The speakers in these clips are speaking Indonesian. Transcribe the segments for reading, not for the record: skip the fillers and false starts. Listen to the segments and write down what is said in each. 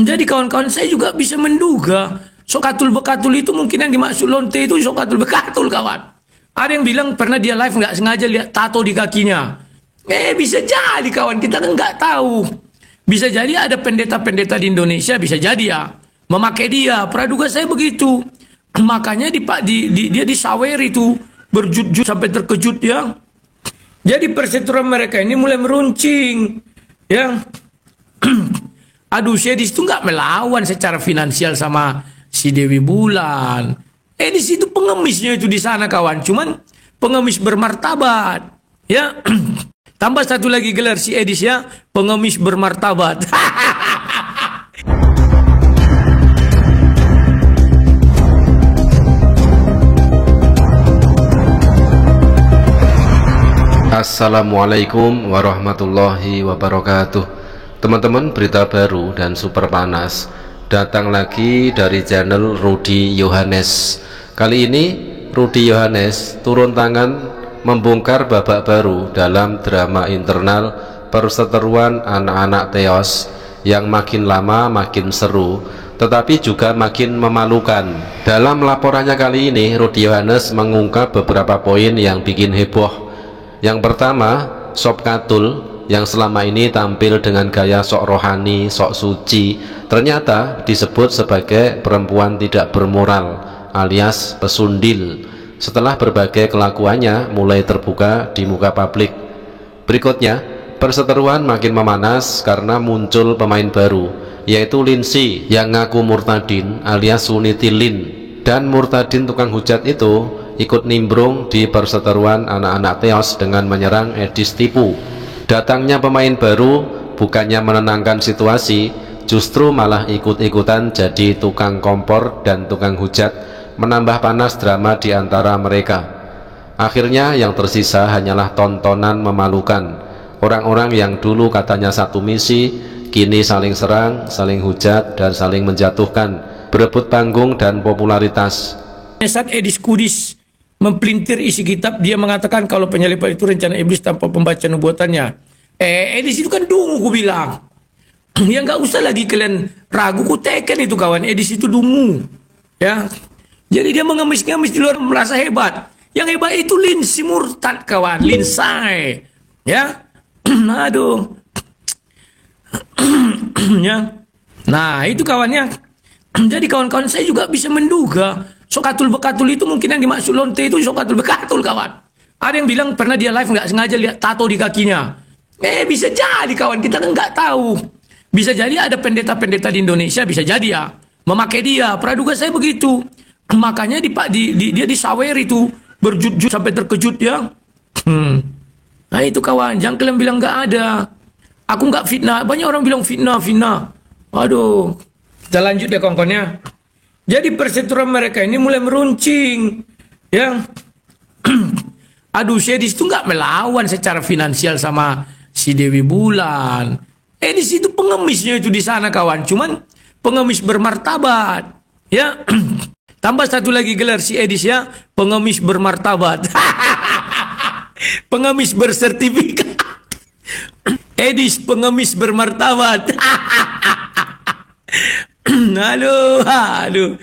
Jadi kawan-kawan saya juga bisa menduga sokatul bekatul itu mungkin yang dimaksud lonte itu sokatul bekatul kawan. Ada yang bilang pernah dia live nggak sengaja lihat tato di kakinya. Bisa jadi kawan, kita kan nggak tahu. Bisa jadi ada pendeta-pendeta di Indonesia, bisa jadi ya memakai dia. Praduga saya begitu. Makanya dia disawer itu berjut-jut sampai terkejut ya. Jadi perseteruan mereka ini mulai meruncing ya. Aduh, si Edis itu nggak melawan secara finansial sama si Dewi Bulan. Edis itu pengemisnya itu di sana kawan. Cuman pengemis bermartabat ya. Tambah satu lagi gelar si Edis ya, pengemis bermartabat. Assalamualaikum warahmatullahi wabarakatuh. Teman-teman, berita baru dan super panas datang lagi dari channel Rudy Yohanes. Kali ini Rudy Yohanes turun tangan membongkar babak baru dalam drama internal perseteruan anak-anak Teos yang makin lama makin seru tetapi juga makin memalukan. Dalam laporannya kali ini Rudy Yohanes mengungkap beberapa poin yang bikin heboh. Yang pertama, Sob Katul yang selama ini tampil dengan gaya sok rohani, sok suci, ternyata disebut sebagai perempuan tidak bermoral alias pesundil setelah berbagai kelakuannya mulai terbuka di muka publik. Berikutnya, perseteruan makin memanas karena muncul pemain baru, yaitu Lindsay yang ngaku murtadin alias Suniti Lin, dan murtadin tukang hujat itu ikut nimbrung di perseteruan anak-anak Teos dengan menyerang Edis Tipu. Datangnya pemain baru bukannya menenangkan situasi, justru malah ikut-ikutan jadi tukang kompor dan tukang hujat, menambah panas drama di antara mereka. Akhirnya yang tersisa hanyalah tontonan memalukan. Orang-orang yang dulu katanya satu misi, kini saling serang, saling hujat, dan saling menjatuhkan, berebut panggung dan popularitas. Saat Edis Kudis mempelintir isi kitab, dia mengatakan kalau penyalipan itu rencana iblis tanpa pembaca nubuatannya. Edis itu kan dungu, ku bilang. Ya nggak usah lagi kalian ragu, ku teken itu kawan. Edis itu dungu. Ya. Jadi dia mengemis-ngemis di luar merasa hebat. Yang hebat itu Lindsay murtad kawan. Lindsay. Ya. Aduh. Ya. Nah itu kawannya. Jadi kawan-kawan saya juga bisa menduga sokatul bekatul itu mungkin yang dimaksud lonte itu sokatul bekatul kawan. Ada yang bilang pernah dia live nggak sengaja lihat tato di kakinya. Bisa jadi kawan, kita kan nggak tahu. Bisa jadi ada pendeta-pendeta di Indonesia, bisa jadi ya memakai dia. Praduga saya begitu. Makanya dia disawer itu berjut-jut sampai terkejut ya. Nah itu kawan, jangan kalian bilang nggak ada. Aku nggak fitnah. Banyak orang bilang fitnah. Aduh. Kita lanjut ya kawan-kawannya. Jadi perseteruan mereka ini mulai meruncing ya. Aduh, si Edis itu nggak melawan secara finansial sama si Dewi Bulan. Edis itu pengemisnya itu di sana kawan. Cuman pengemis bermartabat ya. Tambah satu lagi gelar si Edis ya, pengemis bermartabat. Pengemis bersertifikat. Edis pengemis bermartabat. Aduh.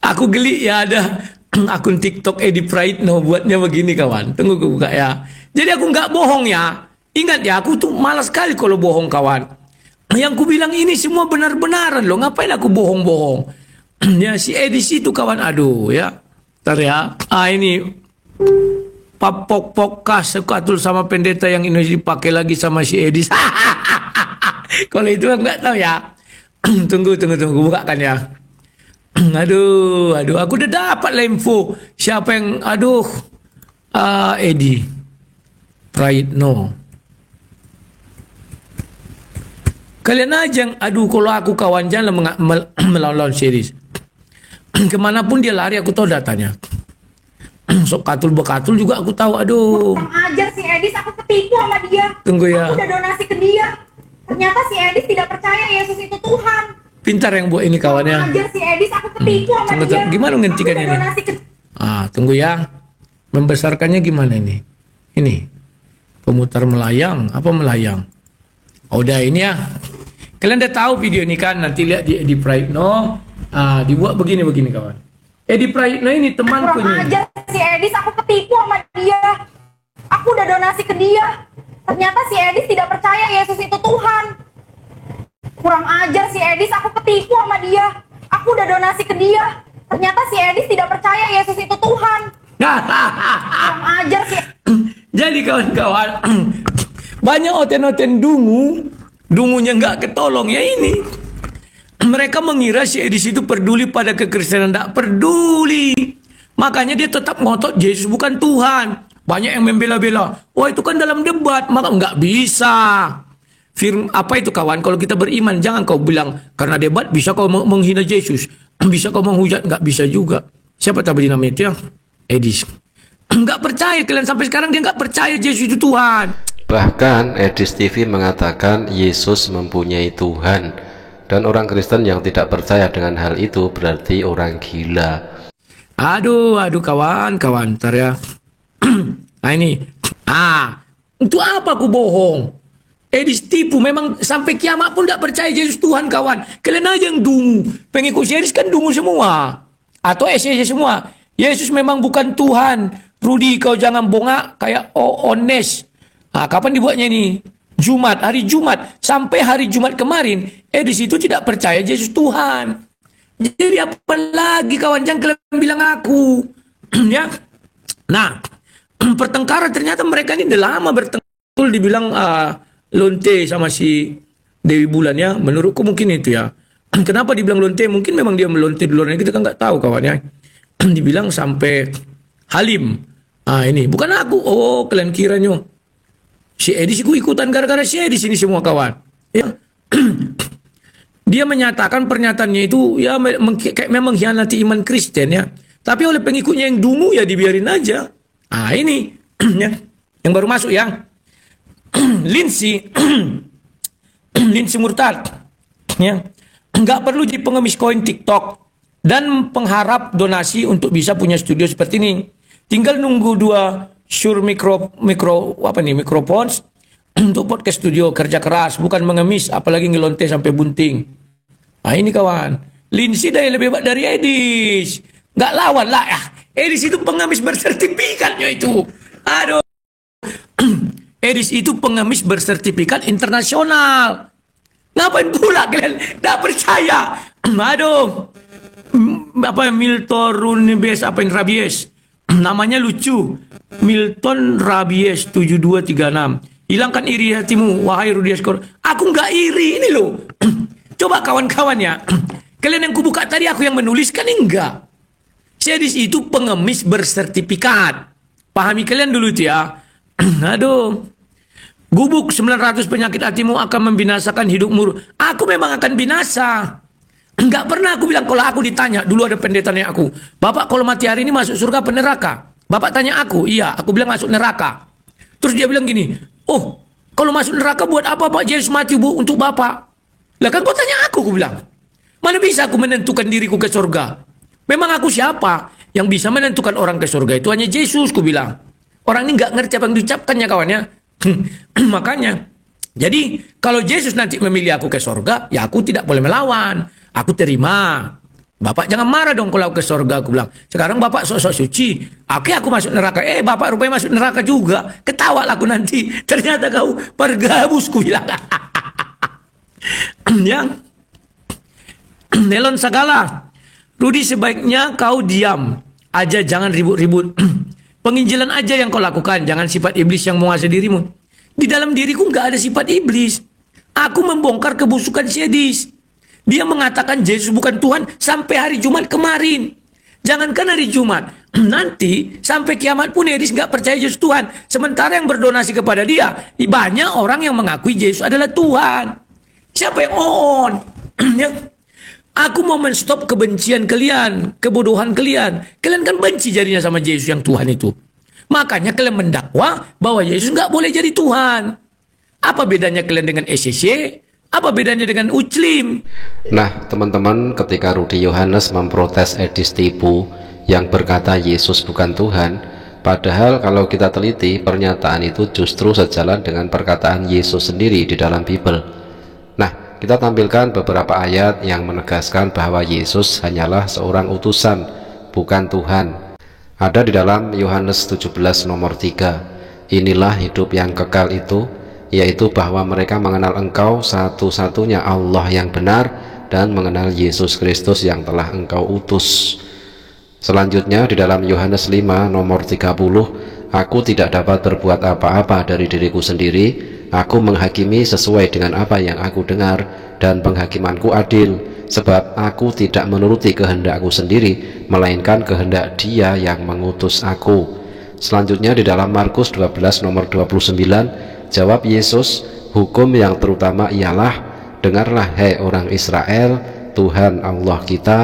Aku geli ya, ada akun TikTok Edi Praitno buatnya begini kawan. Tunggu gue buka ya. Jadi aku nggak bohong ya. Ingat ya, aku tuh malas sekali kalau bohong kawan. Yang ku bilang ini semua benar-benaran loh. Ngapain aku bohong-bohong? Ya si Edis itu kawan, aduh ya. Ntar ya. Ini papok-pokas sekatul sama pendeta yang ini dipakai lagi sama si Edis. Kalau itu nggak tahu ya. Tunggu bukakan ya. Aduh, aku udah dapat lah info siapa yang Edi Praitno. Kalian aja yang kalau aku kawan jangan melawan series. Kemanapun dia lari aku tahu datanya. Sok katul bekatul juga aku tahu. Aduh. Ajar si Edis, aku ketipu sama dia. Tunggu ya. Aku udah donasi ke dia. Ternyata si Edis tidak percaya Yesus itu Tuhan. Pintar yang buat ini kawannya. Ajar si Edis, aku ketipu sama dia. Gimana menghentikannya ini? Tunggu ya. Membesarkannya gimana ini? Ini. Pemutar melayang. Apa melayang? Oh, udah ini ya. Kalian udah tahu video ini kan? Nanti lihat di Edi Praitno. Dibuat begini kawan. Edi Praitno ini temanku Kurang nih. ajar si Edis, aku ketipu sama dia. Aku udah donasi ke dia. Ternyata si Edis tidak percaya Yesus itu Tuhan. Kurang ajar si Edis, aku ketipu sama dia. Aku udah donasi ke dia. Ternyata si Edis tidak percaya Yesus itu Tuhan. Kurang ajar si. Jadi kawan-kawan, banyak oten-oten dungunya nggak ketolong ya ini. Mereka mengira si Edis itu peduli pada kekristenan, tidak peduli. Makanya dia tetap ngotot Yesus bukan Tuhan. Banyak yang membela-bela. Wah itu kan dalam debat, maka nggak bisa. Apa itu kawan? Kalau kita beriman, jangan kau bilang karena debat bisa kau menghina Yesus, bisa kau menghujat, nggak bisa juga. Siapa tadi namanya itu ya? Edis. Nggak percaya kalian sampai sekarang dia nggak percaya Yesus itu Tuhan. Bahkan Edis TV mengatakan Yesus mempunyai Tuhan. Dan orang Kristen yang tidak percaya dengan hal itu berarti orang gila. Aduh kawan, ntar ya. Nah ini. Untuk apa aku bohong? Edis tipu, memang sampai kiamat pun tidak percaya Yesus Tuhan kawan. Kalian aja yang dungu. Pengikut Yesus kan dungu semua. Atau SCC semua. Yesus memang bukan Tuhan. Rudi kau jangan bongak kayak Ones. Kapan dibuatnya ini? Jumat, hari Jumat. Sampai hari Jumat kemarin, Edis itu tidak percaya Yesus Tuhan. Jadi apa lagi kawan, jangan kalian bilang aku. Ya. Nah, pertengkaran ternyata mereka ini udah lama bertengkar. Dibilang lonte sama si Dewi Bulan ya. Menurutku mungkin itu ya. Kenapa dibilang lonte? Mungkin memang dia melonte di luar negeri, kita kan nggak tahu kawan ya. Dibilang sampai Halim. Ini bukan aku. Oh, kalian kiranya si Edis ikutan gara-gara si Edis ini semua kawan. Ya. Dia menyatakan pernyataannya itu ya kayak memang mengkhianati iman Kristen ya. Tapi oleh pengikutnya yang dungu ya dibiarin aja. Ini ya. Yang baru masuk ya. Lindsay murtad. Ya. Nggak perlu jadi pengemis koin TikTok dan pengharap donasi untuk bisa punya studio seperti ini. Tinggal nunggu 2 Shure microphones untuk podcast studio, kerja keras, bukan mengemis, apalagi ngelonte sampai bunting. Ini kawan, Lindsay dah lebih hebat dari Edis. Nggak lawan lah ya. Edis itu pengemis bersertifikatnya itu. Aduh. Edis itu pengemis bersertifikat internasional. Ngapain pula kalian nggak percaya? Aduh. Milton Runibes apa yang rabies? Namanya lucu. Milton Rabies 7236. Hilangkan iri hatimu, wahai Rudi Askor. Aku nggak iri ini loh. Coba kawan-kawan ya. Kalian yang kubuka tadi aku yang menuliskan enggak. Sedis itu pengemis bersertifikat. Pahami kalian dulu itu ya. Aduh. Gubuk 900 penyakit hatimu akan membinasakan hidupmu. Aku memang akan binasa. Enggak pernah aku bilang kalau aku ditanya. Dulu ada pendetanya aku. Bapak kalau mati hari ini masuk surga apa neraka? Bapak tanya aku. Iya, aku bilang masuk neraka. Terus dia bilang gini. Oh, kalau masuk neraka buat apa Pak Yesus mati bu untuk Bapak? Lah kan kau tanya aku bilang. Mana bisa aku menentukan diriku ke surga? Memang aku siapa? Yang bisa menentukan orang ke surga itu hanya Yesus, ku bilang. Orang ini nggak ngerti apa yang diucapkannya kawannya. Makanya. Jadi kalau Yesus nanti memilih aku ke surga, ya aku tidak boleh melawan. Aku terima. Bapak jangan marah dong kalau aku ke surga, aku bilang. Sekarang Bapak sok-sok suci. Oke, aku masuk neraka. Bapak rupanya masuk neraka juga. Ketawa aku nanti. Ternyata kau pergabus, ku bilang. Yang Nelon Sagala. Rudi sebaiknya kau diam aja, jangan ribut-ribut. Penginjilan aja yang kau lakukan, jangan sifat iblis yang menguasai dirimu. Di dalam diriku nggak ada sifat iblis. Aku membongkar kebusukan Sedis. Dia mengatakan Yesus bukan Tuhan sampai hari Jumat kemarin. Jangankan hari Jumat, nanti sampai kiamat pun Edis nggak percaya Yesus Tuhan. Sementara yang berdonasi kepada dia, banyak orang yang mengakui Yesus adalah Tuhan. Siapa yang on? Aku mau menstop kebencian kalian, kebodohan kalian. Kalian kan benci jadinya sama Yesus yang Tuhan itu. Makanya kalian mendakwa bahwa Yesus nggak boleh jadi Tuhan. Apa bedanya kalian dengan SCC? Apa bedanya dengan Uclim? Nah teman-teman, ketika Rudi Yohanes memprotes Edis tipu yang berkata Yesus bukan Tuhan, padahal kalau kita teliti pernyataan itu justru sejalan dengan perkataan Yesus sendiri di dalam Bible. Nah kita tampilkan beberapa ayat yang menegaskan bahwa Yesus hanyalah seorang utusan, bukan Tuhan. Ada di dalam Yohanes 17 nomor 3. Inilah hidup yang kekal itu, yaitu bahwa mereka mengenal Engkau satu-satunya Allah yang benar, dan mengenal Yesus Kristus yang telah Engkau utus. Selanjutnya di dalam Yohanes 5 nomor 30, aku tidak dapat berbuat apa-apa dari diriku sendiri, aku menghakimi sesuai dengan apa yang aku dengar, dan penghakimanku adil, sebab aku tidak menuruti kehendakku sendiri, melainkan kehendak Dia yang mengutus aku. Selanjutnya di dalam Markus 12 nomor 29, jawab Yesus, hukum yang terutama ialah, dengarlah hai orang Israel, Tuhan Allah kita,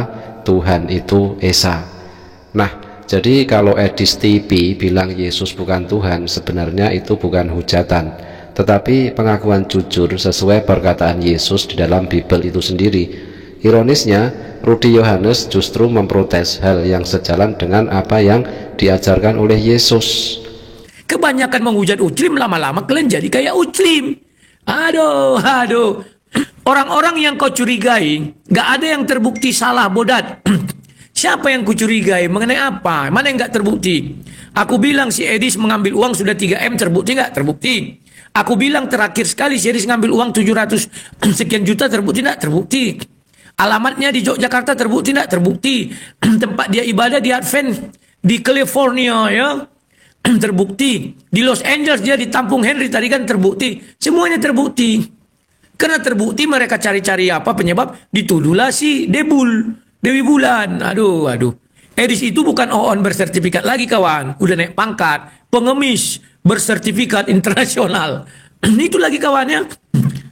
Tuhan itu Esa. Nah, jadi kalau Edis TV bilang Yesus bukan Tuhan, sebenarnya itu bukan hujatan, tetapi pengakuan jujur sesuai perkataan Yesus di dalam Bible itu sendiri. Ironisnya, Rudy Yohanes justru memprotes hal yang sejalan dengan apa yang diajarkan oleh Yesus. Kebanyakan menghujat Uclim, lama-lama kalian jadi kayak Uclim. Aduh. Orang-orang yang kau curigai, gak ada yang terbukti salah, bodat. Siapa yang kucurigai? Mengenai apa? Mana yang gak terbukti? Aku bilang si Edis mengambil uang sudah 3M, terbukti gak? Terbukti. Aku bilang terakhir sekali si Edis ngambil uang 700 sekian juta, terbukti gak? Terbukti. Alamatnya di Yogyakarta, terbukti gak? Terbukti. Tempat dia ibadah di Advent di California, ya, terbukti. Di Los Angeles dia ditampung Henry tadi kan, terbukti. Semuanya terbukti. Karena terbukti mereka cari-cari apa penyebab, dituduhlah si Dewi Bulan. Aduh. Edis itu bukan OON bersertifikat lagi kawan, udah naik pangkat, pengemis bersertifikat internasional. Itu lagi kawannya.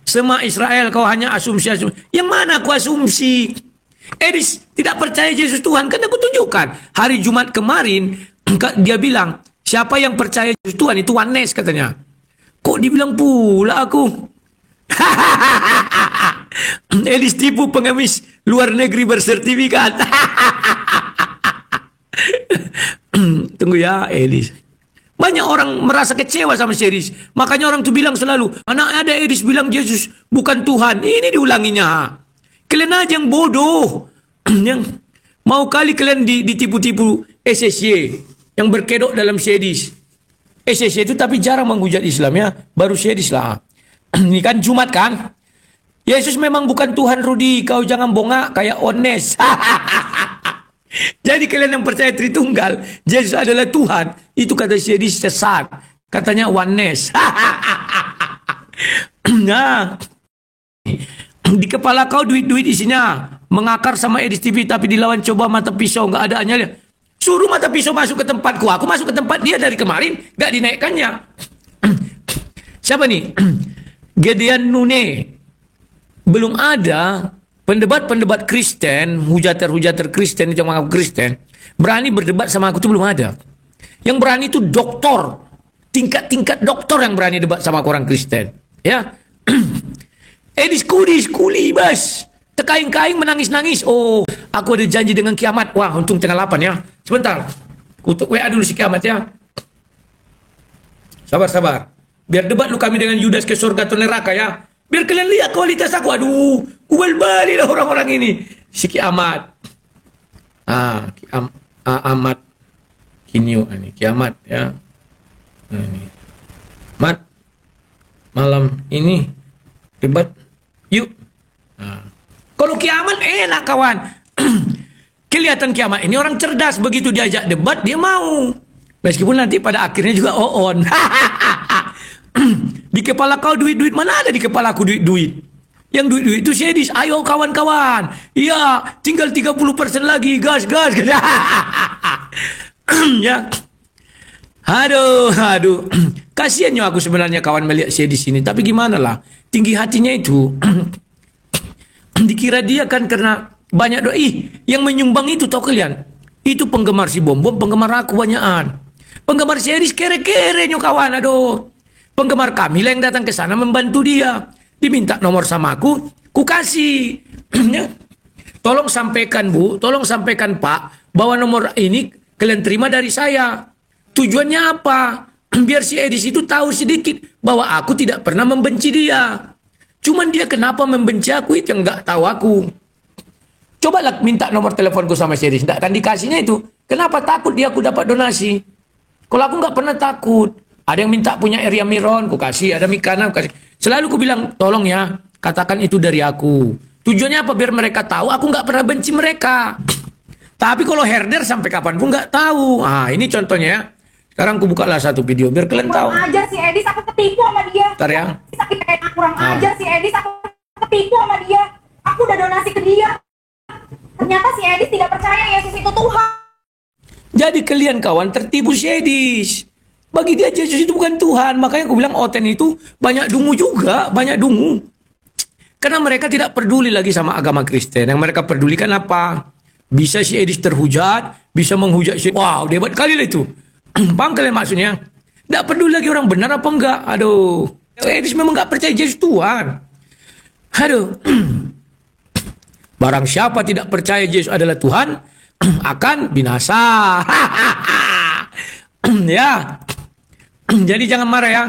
Semua Israel kau hanya asumsi. Yang mana aku asumsi? Edis tidak percaya Yesus Tuhan, kan aku tunjukkan. Hari Jumat kemarin dia bilang, siapa yang percaya Yesus Tuhan itu oneness katanya. Kok dibilang pula aku? Edis tipu pengemis luar negeri bersertifikat. Tunggu ya Edis. Banyak orang merasa kecewa sama si Edis. Makanya orang tuh bilang selalu, anak ada Edis bilang Yesus bukan Tuhan. Ini diulanginya. Kalian aja yang bodoh. Yang mau kali kalian ditipu-tipu SSY yang berkedok dalam si Edis. SSY itu tapi jarang menghujat Islam ya. Baru si Edis lah. Ini kan Jumat kan? Yesus memang bukan Tuhan, Rudy. Kau jangan bongak kayak Ones. Jadi kalian yang percaya Tritunggal, Yesus adalah Tuhan, itu kata Syedi sesat. Katanya oneness. Nah, di kepala kau duit-duit isinya. Mengakar sama Edis TV, tapi dilawan coba mata pisau, nggak ada anyanya. Suruh mata pisau masuk ke tempatku. Aku masuk ke tempat dia dari kemarin, nggak dinaikkannya. Siapa nih? Gedeon Nune. Belum ada pendebat-pendebat Kristen, hujater-hujater Kristen yang mengaku Kristen, berani berdebat sama aku tuh belum ada. Yang berani itu doktor, tingkat-tingkat doktor yang berani debat sama orang Kristen. Ya, Edis kuli bas, tekaing-kaing menangis-nangis. Oh, aku ada janji dengan kiamat. Wah, untung tengah 8 ya. Sebentar, kutuk WA dulu si kiamat ya. Sabar. Biar debat lu kami dengan Yudas ke surga atau neraka ya. Biar kalian lihat kualitas aku. Aduh, balik lah orang-orang ini. Si kiamat. Amat. Kinyo ini kiamat ya. Nah, ini. Mat. Malam ini debat. Yuk. Kalau kiamat enak kawan. Kelihatan kiamat ini orang cerdas, begitu diajak debat dia mau. Meskipun nanti pada akhirnya juga on. Di kepala kau duit-duit, mana ada di kepala aku duit-duit. Yang duit-duit itu Syedis. Ayo kawan-kawan. Iya, tinggal 30% lagi. Gas. Ya. Aduh. Kasiannya aku sebenarnya kawan melihat Syedis ini. Tapi gimana lah. Tinggi hatinya itu. Dikira dia kan karena banyak doa. Yang menyumbang itu tahu kalian. Itu penggemar si bom-bom, penggemar aku banyakan. Penggemar Syedis kere-kere kawan. Aduh. Penggemar kami lah yang datang ke sana membantu dia. Diminta nomor sama aku kasih. Tolong sampaikan Bu, tolong sampaikan Pak, bahwa nomor ini kalian terima dari saya. Tujuannya apa? Biar si Edis itu tahu sedikit bahwa aku tidak pernah membenci dia. Cuman dia kenapa membenci aku itu yang nggak tahu aku. Cobalah minta nomor teleponku sama si Edis, nggak akan dikasihnya itu. Kenapa takut dia aku dapat donasi? Kalau aku nggak pernah takut. Ada yang minta punya Area Miron, ku kasih. Ada Mikana, ku kasih. Selalu ku bilang, tolong ya, katakan itu dari aku. Tujuannya apa? Biar mereka tahu aku nggak pernah benci mereka. Tapi kalau herder sampai kapanpun nggak tahu. Ah, ini contohnya ya. Sekarang aku bukalah satu video biar kalian tahu. Kurang ajar si Edis, aku ketipu sama dia. Ntar ya. Sakit kayak kurang ajar si Edis, aku ketipu sama dia. Aku udah donasi ke dia. Ternyata si Edis tidak percaya Yesus itu Tuhan. Jadi kalian kawan tertipu si Edis. Bagi dia Yesus itu bukan Tuhan. Makanya aku bilang Oten itu banyak dungu juga. Banyak dungu. Karena mereka tidak peduli lagi sama agama Kristen. Yang mereka pedulikan apa? Bisa si Edis terhujat. Bisa menghujat si... Wow, hebat kali lah itu. Paham kalian maksudnya? Tidak peduli lagi orang benar apa enggak. Aduh. Edis memang enggak percaya Yesus Tuhan. Aduh. Barang siapa tidak percaya Yesus adalah Tuhan, akan binasa. Ya. Jadi jangan marah ya.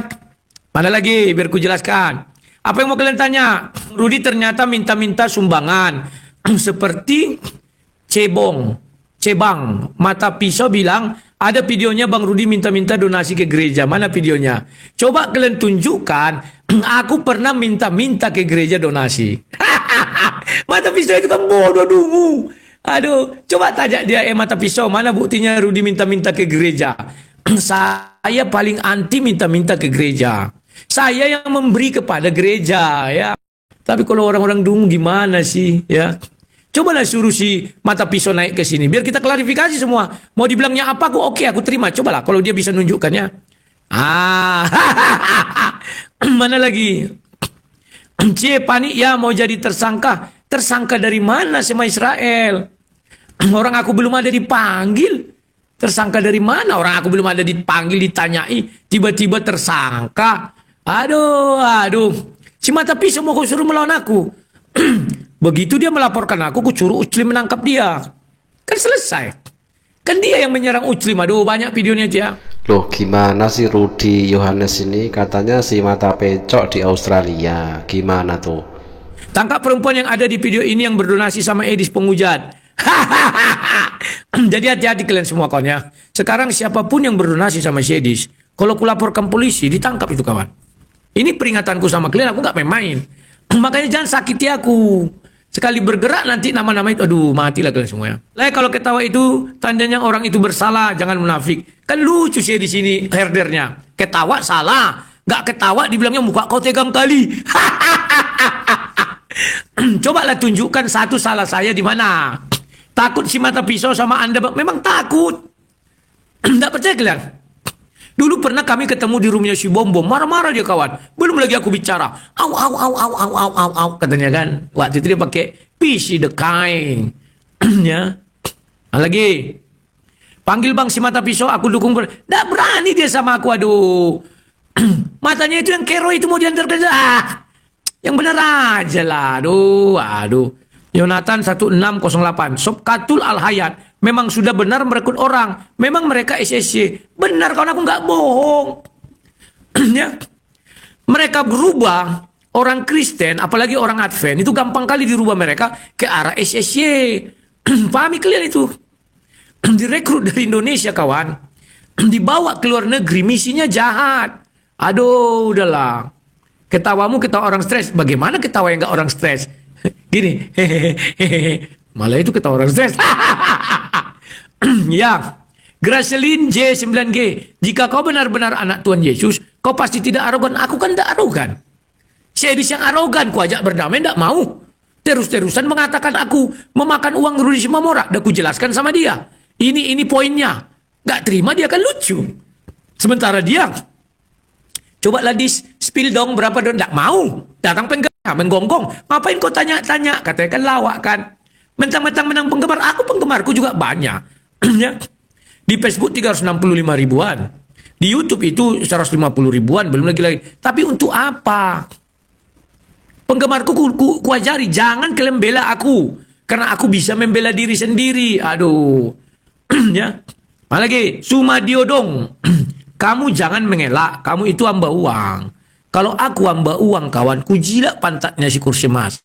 Mana lagi biar ku jelaskan. Apa yang mau kalian tanya? Rudi ternyata minta-minta sumbangan. Seperti Cebang. Mata pisau bilang, ada videonya Bang Rudi minta-minta donasi ke gereja. Mana videonya? Coba kalian tunjukkan. Aku pernah minta-minta ke gereja donasi. Mata pisau itu kan bodoh dungu. Aduh, coba tanya dia, mata pisau, mana buktinya Rudi minta-minta ke gereja? Saya paling anti minta-minta ke gereja. Saya yang memberi kepada gereja, ya. Tapi kalau orang-orang dungu gimana sih, ya? Cobalah suruh si mata pisau naik ke sini, biar kita klarifikasi semua. Mau dibilangnya apa, oke, aku terima. Cobalah, kalau dia bisa nunjukkannya. Mana lagi? Panik ya mau jadi tersangka. Tersangka dari mana sama Israel? Orang aku belum ada dipanggil. Tersangka dari mana? Orang aku belum ada dipanggil, ditanyai. Tiba-tiba tersangka. Aduh. Si mata pisau mau kau suruh melawan aku. Begitu dia melaporkan aku suruh Uclim menangkap dia. Kan selesai. Kan dia yang menyerang Uclim. Aduh, banyak videonya dia. Loh, gimana sih Rudi Yohanes ini? Katanya si mata pecok di Australia. Gimana tuh? Tangkap perempuan yang ada di video ini yang berdonasi sama Edis penghujat. Jadi hati-hati kalian semua kawan ya. Sekarang siapapun yang berdonasi sama si Edis, kalau aku laporkan polisi, ditangkap itu kawan. Ini peringatanku sama kalian, aku nggak main-main. Makanya jangan sakiti aku. Sekali bergerak nanti nama-nama itu, aduh matilah kalian semua ya. Lah kalau ketawa itu tandanya orang itu bersalah, jangan munafik. Kan lucu sih di sini herdernya. Ketawa salah, nggak ketawa dibilangnya muka kau tegang kali. Cobalah tunjukkan satu salah saya di mana. Takut si mata pisau sama Anda, memang takut. Nggak percaya kalian? Dulu pernah kami ketemu di rumahnya si Bom, marah-marah dia kawan. Belum lagi aku bicara. Au, katanya kan. Waktu itu dia pakai PC the kind. Ya. Lagi. Panggil bang si mata pisau, aku dukung. Nggak berani dia sama aku, aduh. Matanya itu yang kero itu mau diantar kerja. Yang benar aja lah, aduh. Yonatan 1608, Sob Katul Al-Hayat. Memang sudah benar merekrut orang. Memang mereka SSC. Benar kawan, aku nggak bohong. Ya. Mereka berubah. Orang Kristen, apalagi orang Advent, itu gampang kali dirubah mereka ke arah SSC. Pahami kalian itu? Direkrut dari Indonesia kawan. Dibawa ke luar negeri, misinya jahat. Aduh, udahlah. Ketawamu ketawa orang stres. Bagaimana ketawa yang nggak orang stres? Gini. Malah itu ketawa orang stres. Ya, Gracelin J9G, jika kau benar-benar anak Tuhan Yesus, kau pasti tidak arogan. Aku kan tidak arogan. Si Edis yang arogan, ku ajak berdamai, tidak mau. Terus-terusan mengatakan aku memakan uang Rudi Simamora. Udah ku jelaskan sama dia. Ini poinnya. Gak terima, dia kan lucu. Sementara dia, cobalah di spill dong berapa don. Tidak mau. Datang menggonggong. Ngapain kau tanya-tanya? Katanya kan lawak kan. Mentang-mentang menang penggemar. Aku penggemarku juga banyak. Ya. Di Facebook 365 ribuan. Di YouTube itu 150 ribuan. Belum lagi. Tapi untuk apa? Penggemarku ku ajari. Jangan kalian bela aku. Karena aku bisa membela diri sendiri. Aduh. Ya. Lagi. Sumadio dong. Kamu jangan mengelak. Kamu itu hamba uang. Kalau aku hamba uang kawan, kujilat pantatnya si kursi emas.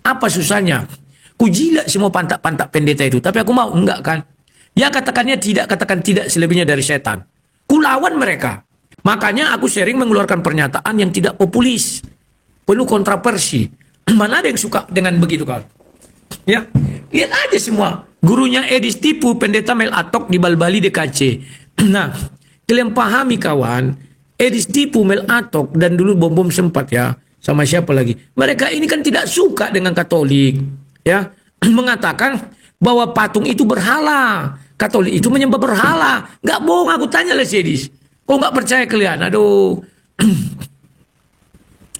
Apa susahnya? Kujilat semua pantat-pantat pendeta itu. Tapi aku mau, enggak kan? Ya katakannya tidak, katakan tidak selebihnya dari setan. Kulawan mereka. Makanya aku sering mengeluarkan pernyataan yang tidak populis. Penuh kontroversi. Mana ada yang suka dengan begitu kawan? Ya, lihat aja semua. Gurunya Edis tipu pendeta Mel Atok di Balbali DKC. Nah, kalian pahami kawan, Edis tipu Mel Atok dan dulu bom-bom sempat ya. Sama siapa lagi? Mereka ini kan tidak suka dengan Katolik. Ya, mengatakan bahwa patung itu berhala. Katolik itu menyembah berhala. Nggak bohong, aku tanya lah si Edis. Kok nggak percaya kalian? Aduh.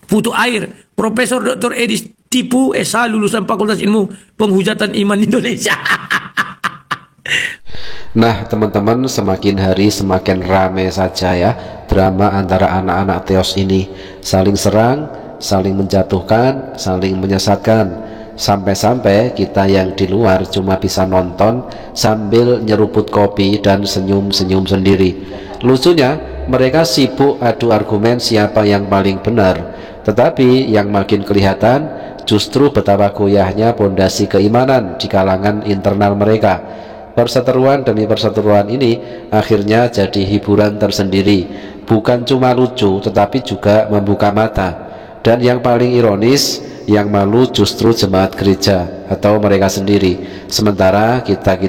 Putu air. Profesor Dr. Edis tipu SA lulusan Fakultas Ilmu Penghujatan Iman Indonesia. Nah teman-teman, semakin hari semakin ramai saja ya drama antara anak-anak Teos ini. Saling serang, saling menjatuhkan, saling menyesatkan. Sampai-sampai kita yang di luar cuma bisa nonton sambil nyeruput kopi dan senyum-senyum sendiri. Lucunya mereka sibuk adu argumen siapa yang paling benar. Tetapi yang makin kelihatan justru betapa goyahnya pondasi keimanan di kalangan internal mereka. Perseteruan demi perseteruan ini akhirnya jadi hiburan tersendiri. Bukan cuma lucu tetapi juga membuka mata. Dan yang paling ironis, yang malu justru jemaat gereja atau mereka sendiri. Sementara kita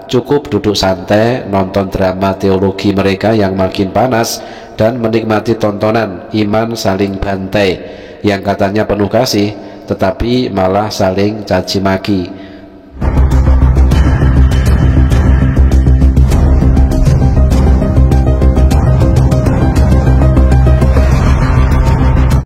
cukup duduk santai nonton drama teologi mereka yang makin panas dan menikmati tontonan iman saling bantai yang katanya penuh kasih tetapi malah saling caci maki.